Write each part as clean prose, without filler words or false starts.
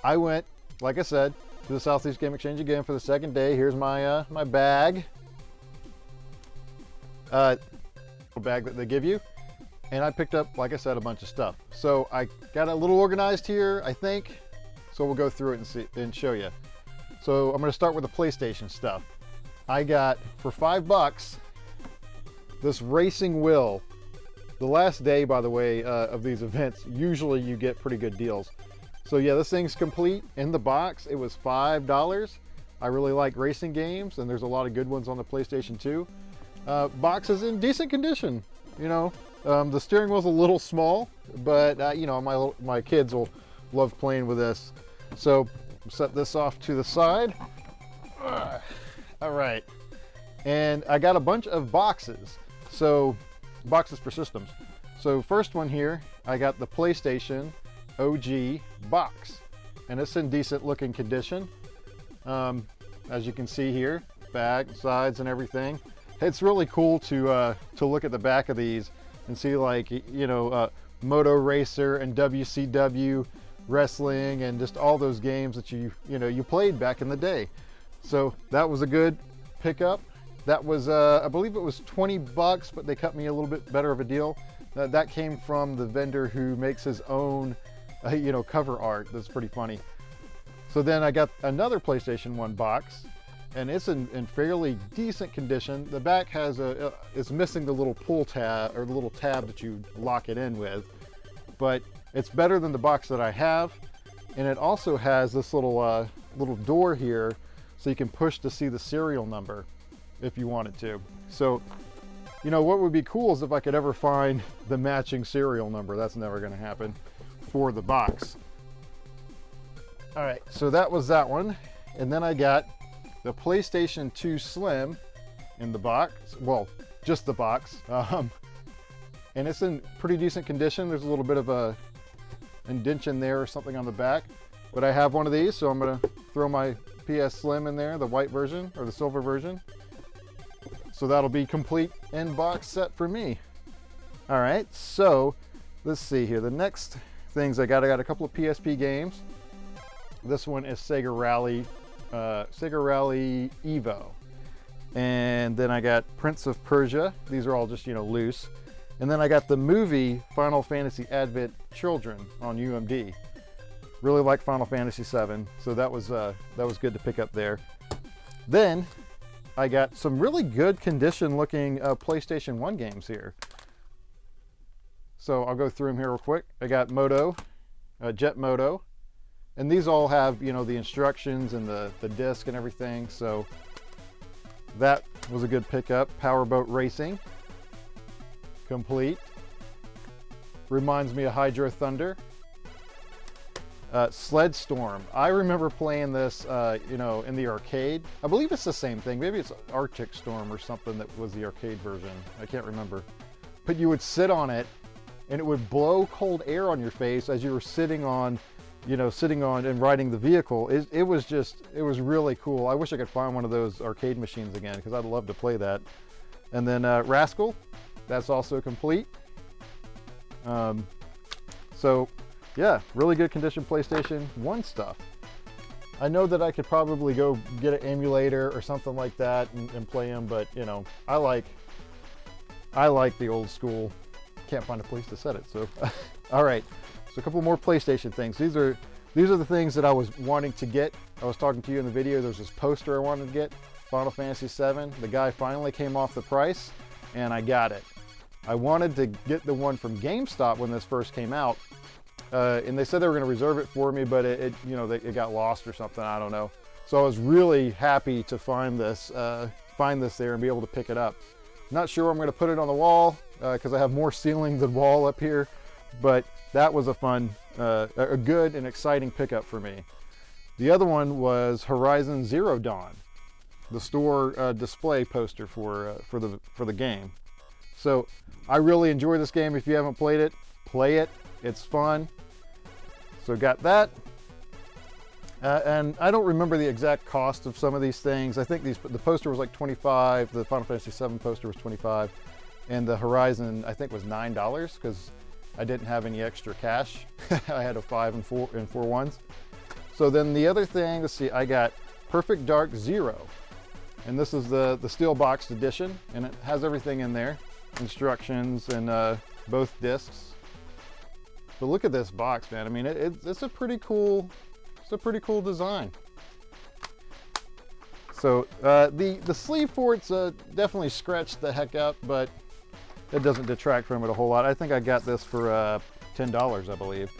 I went, like I said, to the Southeast Game Exchange again for the second day. Here's my my bag. Bag that they give you. And I picked up, like I said, a bunch of stuff. So I got a little organized here, I think. So we'll go through it and see and show you. So I'm going to start with the PlayStation stuff. I got, for $5, this racing wheel. The last day, by the way, of these events, usually you get pretty good deals. So yeah, this thing's complete in the box. It was $5. I really like racing games, and there's a lot of good ones on the PlayStation 2. Box is in decent condition, you know. The steering wheel's a little small, but you know, my kids will love playing with this. So set this off to the side. All right, and I got a bunch of boxes. So boxes for systems. So first one here, I got the PlayStation OG box, and it's in decent looking condition. As you can see here, back, sides, and everything. It's really cool to look at the back of these and see, like, you know, Moto Racer and WCW wrestling and just all those games that you played back in the day. So that was a good pickup. That was I believe it was $20, but they cut me a little bit better of a deal. That came from the vendor who makes his own you know, cover art. That's pretty funny. So then I got another PlayStation 1 box, and it's in fairly decent condition. The back has it's missing the little pull tab, or the little tab that you lock it in with, but it's better than the box that I have. And it also has this little little door here, so you can push to see the serial number if you wanted to. So, you know, what would be cool is if I could ever find the matching serial number. That's never going to happen for the box. All right, so that was that one. And then I got the PlayStation 2 Slim in the box. Well, just the box. And it's in pretty decent condition. There's a little bit of a indentation there or something on the back. But I have one of these, so I'm going to throw my PS Slim in there, the white version or the silver version. So that'll be complete in-box set for me. All right, so let's see here. The next things I got a couple of PSP games. This one is Sega Rally Evo. And then I got Prince of Persia. These are all just, you know, loose. And then I got the movie Final Fantasy Advent Children on UMD. Really like Final Fantasy VII, so that was good to pick up there. Then I got some really good condition looking PlayStation 1 games here. So I'll go through them here real quick. I got Moto, Jet Moto, and these all have, you know, the instructions and the disc and everything. So that was a good pickup. Powerboat Racing, complete. Reminds me of Hydro Thunder. Sled Storm. I remember playing this, you know, in the arcade. I believe it's the same thing. Maybe it's Arctic Storm or something that was the arcade version. I can't remember. But you would sit on it, and it would blow cold air on your face as you were sitting on, you know, and riding the vehicle. It was really cool. I wish I could find one of those arcade machines again, because I'd love to play that. And then Rascal, that's also complete. So yeah, really good condition PlayStation 1 stuff. I know that I could probably go get an emulator or something like that and play them, but you know, I like the old school. Can't find a place to set it, so all right. So a couple more PlayStation things. These are the things that I was wanting to get. I was talking to you in the video. There's this poster I wanted to get, Final Fantasy VII. The guy finally came off the price, and I got it. I wanted to get the one from GameStop when this first came out. And they said they were going to reserve it for me, but it got lost or something. I don't know. So I was really happy to find this there and be able to pick it up. Not sure where I'm going to put it on the wall because I have more ceiling than wall up here. But that was a fun, a good and exciting pickup for me. The other one was Horizon Zero Dawn, the store display poster for the game. So I really enjoy this game. If you haven't played it, play it. It's fun. So got that. And I don't remember the exact cost of some of these things. I think the poster was like $25. The Final Fantasy VII poster was $25. And the Horizon, I think, was $9 because I didn't have any extra cash. I had a 5 and 4 ones. So then the other thing, let's see, I got Perfect Dark Zero. And this is the steel boxed edition, and it has everything in there. Instructions and both discs. But look at this box, man. I mean, it's a pretty cool design. So the sleeve for it's definitely scratched the heck up, but it doesn't detract from it a whole lot. I think I got this for $10, I believe.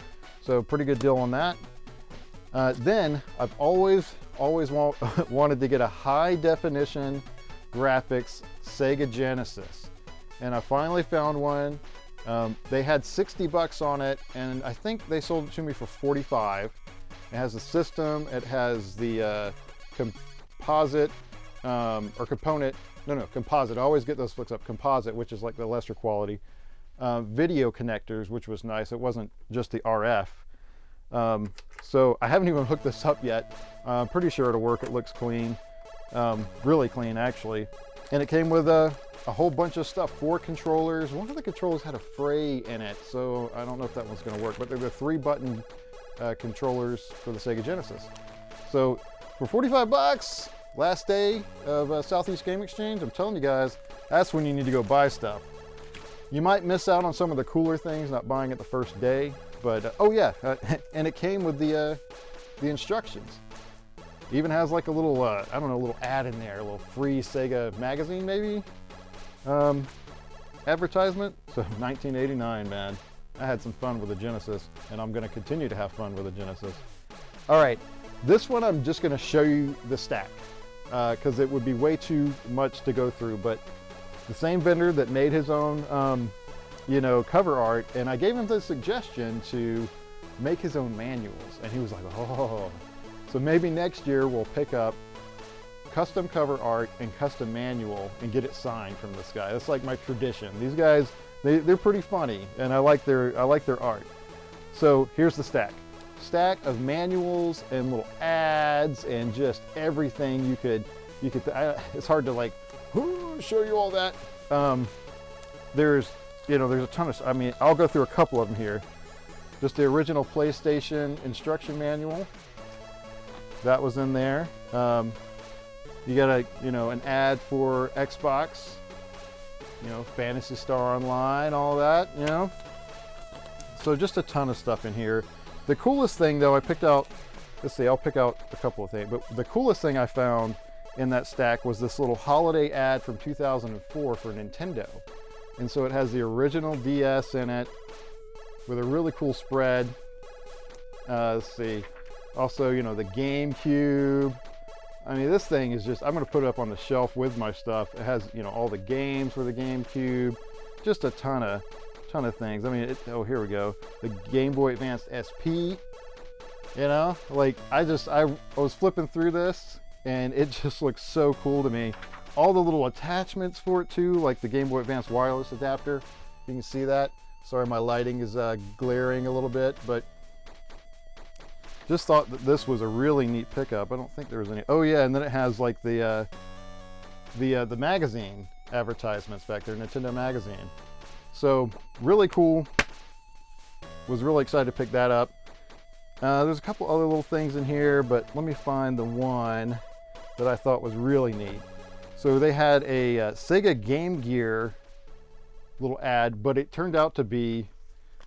So pretty good deal on that. Then I've always wanted to get a high definition graphics Sega Genesis, and I finally found one. They had 60 bucks on it, and I think they sold it to me for 45. It has a system, it has the composite or component, no, composite. I always get those flipped up. Composite, which is like the lesser quality. Video connectors, which was nice. It wasn't just the RF. So I haven't even hooked this up yet. I'm pretty sure it'll work. It looks clean, really clean actually. And it came with a whole bunch of stuff. 4 controllers. One of the controllers had a fray in it, so I don't know if that one's going to work. But they're the 3-button controllers for the Sega Genesis. So for 45 bucks, last day of Southeast Game Exchange, I'm telling you guys, that's when you need to go buy stuff. You might miss out on some of the cooler things not buying it the first day, but oh yeah, and it came with the instructions. Even has like a little, I don't know, a little ad in there, a little free Sega magazine maybe, advertisement. So 1989, man. I had some fun with the Genesis, and I'm gonna continue to have fun with the Genesis. All right, this one I'm just gonna show you the stack, because it would be way too much to go through, but the same vendor that made his own, you know, cover art, and I gave him the suggestion to make his own manuals, and he was like, oh. So maybe next year we'll pick up custom cover art and custom manual and get it signed from this guy. That's like my tradition. These guys, they're pretty funny, and I like their art. So here's the stack. Stack of manuals and little ads and just everything you could. It's hard to like show you all that. There's a ton of. I mean, I'll go through a couple of them here. Just the original PlayStation instruction manual. That was in there. You got an ad for Xbox. Phantasy Star Online, all that. So just a ton of stuff in here. The coolest thing, though, I picked out. Let's see, I'll pick out a couple of things. But the coolest thing I found in that stack was this little holiday ad from 2004 for Nintendo. And so it has the original DS in it with a really cool spread. Let's see. Also, the GameCube. I mean, this thing is just, I'm going to put it up on the shelf with my stuff. It has, all the games for the GameCube. Just a ton of things. I mean, oh, here we go. The Game Boy Advance SP. Like I was flipping through this, and it just looks so cool to me. All the little attachments for it too, like the Game Boy Advance wireless adapter. You can see that. Sorry, my lighting is glaring a little bit, but just thought that this was a really neat pickup. I don't think there was any. Oh yeah, and then it has like the magazine advertisements back there, Nintendo magazine. So really cool. Was really excited to pick that up. There's a couple other little things in here, but let me find the one that I thought was really neat. So they had a Sega Game Gear little ad, but it turned out to be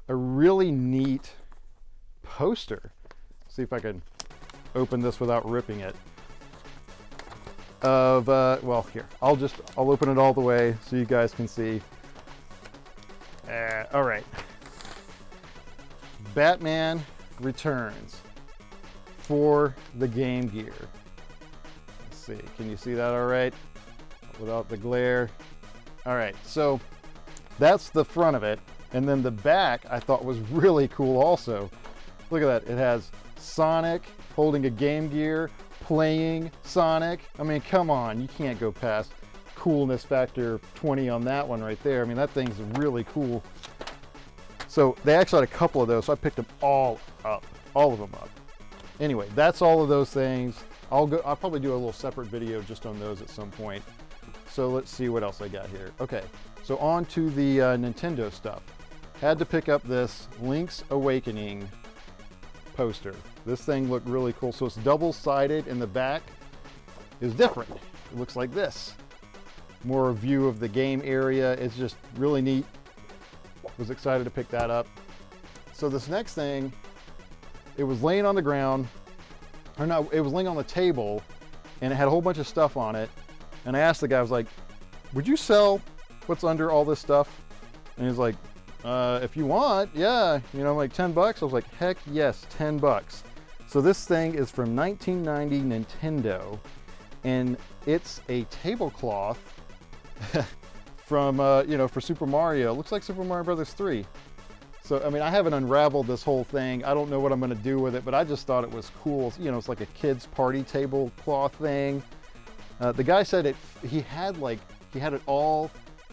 a really neat poster. See if I can open this without ripping it. Well, here, I'll open it all the way so you guys can see. All right. Batman Returns for the Game Gear. Let's see, can you see that all right? Without the glare. All right, so that's the front of it. And then the back I thought was really cool also. Look at that, it has Sonic holding a Game Gear, playing Sonic. I mean, come on, you can't go past coolness factor 20 on that one right there. I mean, that thing's really cool. So they actually had a couple of those, so I picked them all of them up. Anyway, that's all of those things. I'll probably do a little separate video just on those at some point. So let's see what else I got here. Okay, so on to the Nintendo stuff. Had to pick up this Link's Awakening poster. This thing looked really cool. So it's double-sided, and the back is different. It looks like this. More a view of the game area. It's just really neat. Was excited to pick that up. So this next thing, it was laying on the ground, or no, it was laying on the table, and it had a whole bunch of stuff on it. And I asked the guy, I was like, would you sell what's under all this stuff? And he's like, if you want, yeah, you know, like 10 bucks. I was like, heck yes, 10 bucks. So this thing is from 1990 Nintendo, and it's a tablecloth from, you know, for Super Mario. It looks like Super Mario Brothers 3. So, I mean, I haven't unraveled this whole thing. I don't know what I'm gonna do with it, but I just thought it was cool. You know, it's like a kid's party tablecloth thing. The guy said he had it all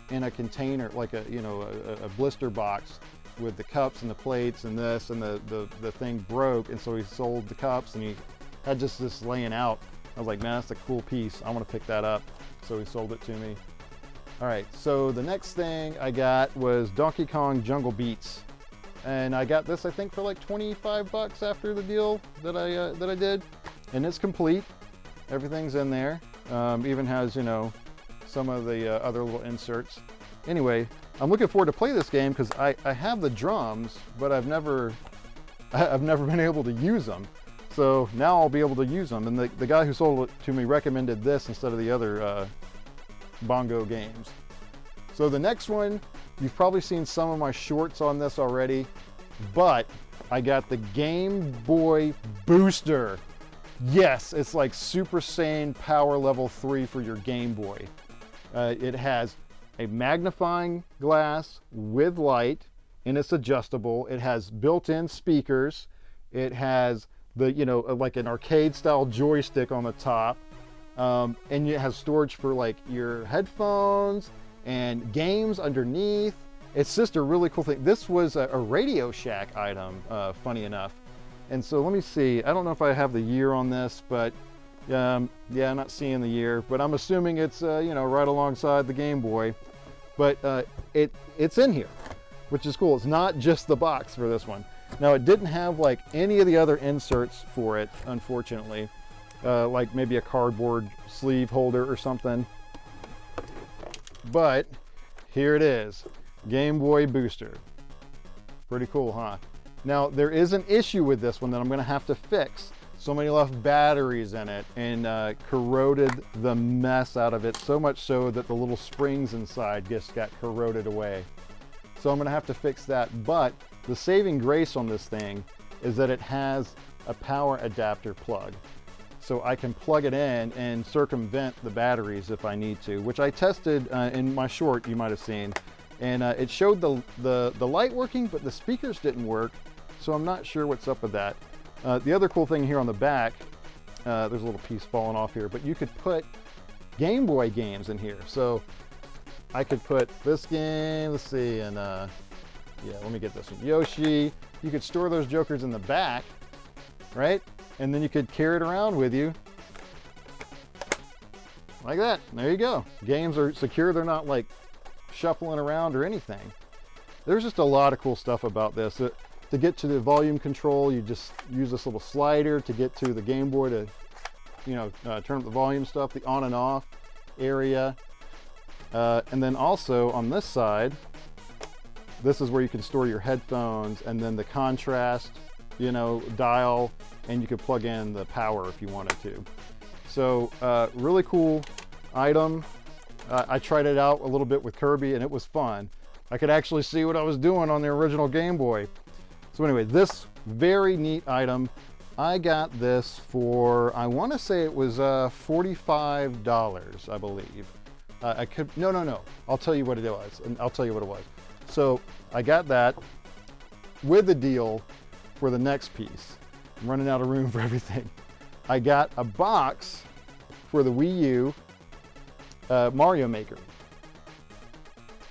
in a container, like a, you know, a blister box with the cups and the plates and this, and the thing broke, and so he sold the cups, and he had just this laying out. I was like, man, that's a cool piece. I want to pick that up. So he sold it to me. All right, so the next thing I got was Donkey Kong Jungle Beats. And I got this, I think, for like 25 bucks after the deal that I did. And it's complete. Everything's in there. Even has, you know, some of the other little inserts. Anyway, I'm looking forward to play this game because I have the drums, but I've never been able to use them. So now I'll be able to use them. And the guy who sold it to me recommended this instead of the other bongo games. So the next one, you've probably seen some of my shorts on this already, but I got the Game Boy Booster. Yes, it's like Super Saiyan Power Level 3 for your Game Boy. It has a magnifying glass with light, and it's adjustable. It has built-in speakers. It has the, you know, like an arcade style joystick on the top. And it has storage for like your headphones and games underneath. It's just a really cool thing. This was a Radio Shack item, funny enough. And so let me see, I don't know if I have the year on this, but yeah, I'm not seeing the year, but I'm assuming it's, you know, right alongside the Game Boy. But it's in here, which is cool. It's not just the box for this one. Now, it didn't have like any of the other inserts for it, unfortunately. Like maybe a cardboard sleeve holder or something. But here it is, Game Boy Booster. Pretty cool, huh? Now, there is an issue with this one that I'm gonna have to fix. Somebody left batteries in it and corroded the mess out of it, so much so that the little springs inside just got corroded away. So I'm gonna have to fix that, but the saving grace on this thing is that it has a power adapter plug. So I can plug it in and circumvent the batteries if I need to, which I tested in my short you might have seen. And it showed the light working, but the speakers didn't work. So I'm not sure what's up with that. The other cool thing here on the back, there's a little piece falling off here, but you could put Game Boy games in here. So I could put this game, let's see, and yeah, let me get this one. Yoshi. You could store those jokers in the back, right? And then you could carry it around with you. Like that. There you go. Games are secure. They're not like shuffling around or anything. There's just a lot of cool stuff about this. To get to the volume control, you just use this little slider to get to the Game Boy to, you know, turn up the volume stuff, the on and off area. And then also on this side, this is where you can store your headphones, and then the contrast, you know, dial, and you could plug in the power if you wanted to. So really cool item. I tried it out a little bit with Kirby, and it was fun. I could actually see what I was doing on the original Game Boy. So anyway, this very neat item, I got this for, I want to say it was $45, I believe. I could, no. I'll tell you what it was, and I'll tell you what it was. So I got that with the deal for the next piece. I'm running out of room for everything. I got a box for the Wii U Mario Maker.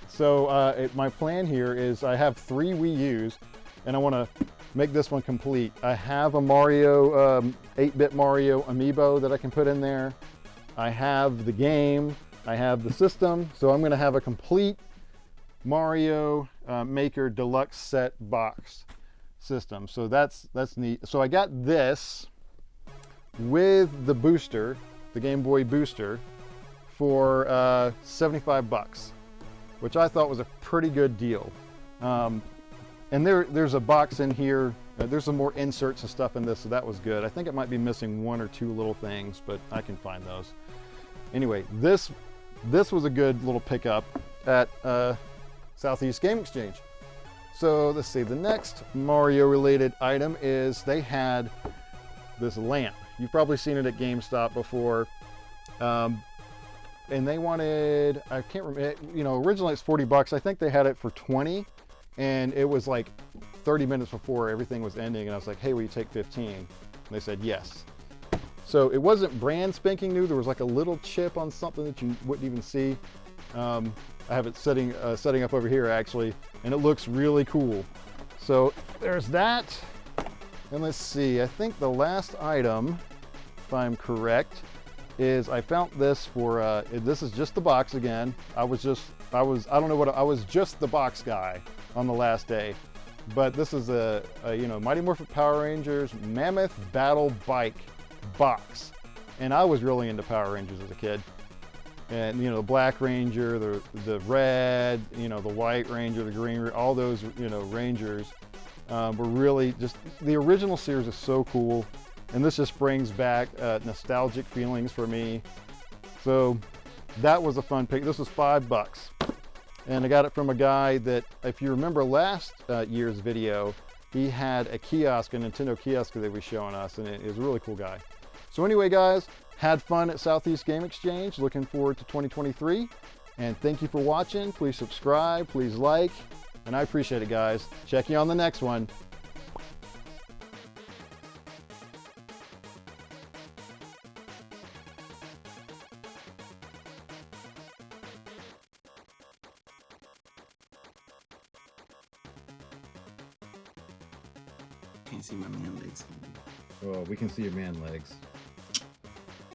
So my plan here is I have 3 Wii U's, and I want to make this one complete. I have a Mario, 8-bit Mario amiibo that I can put in there. I have the game, I have the system, so I'm going to have a complete Mario Maker Deluxe set box. system. So that's neat. So I got this with the booster, the Game Boy booster, for 75 bucks, which I thought was a pretty good deal. And there's a box in here. There's some more inserts and stuff in this, so that was good. I think it might be missing 1 or 2 little things, but I can find those. Anyway, this was a good little pickup at Southeast Game Exchange. So let's see, the next Mario related item is they had this lamp. You've probably seen it at GameStop before. And they wanted, I can't remember, you know, originally it's 40 bucks. I think they had it for 20, and it was like 30 minutes before everything was ending, and I was like, hey, will you take 15? And they said yes. So it wasn't brand spanking new. There was like a little chip on something that you wouldn't even see. I have it setting up over here actually, and it looks really cool. So there's that. And let's see, I think the last item, if I'm correct, is I found this for, this is just the box again. I was just the box guy on the last day. But this is a you know, Mighty Morphin Power Rangers Mammoth Battle Bike box. And I was really into Power Rangers as a kid. And you know, the Black Ranger, the red, you know, the White Ranger, the Green, all those, you know, Rangers were really just, the original series is so cool. And this just brings back nostalgic feelings for me. So that was a fun pick. This was $5. And I got it from a guy that, if you remember last year's video, he had a kiosk, a Nintendo kiosk that he was showing us, and it was a really cool guy. So anyway, guys, had fun at Southeast Game Exchange. Looking forward to 2023. And thank you for watching. Please subscribe, please like, and I appreciate it, guys. Check you on the next one. Can't see my man legs. Well, we can see your man legs.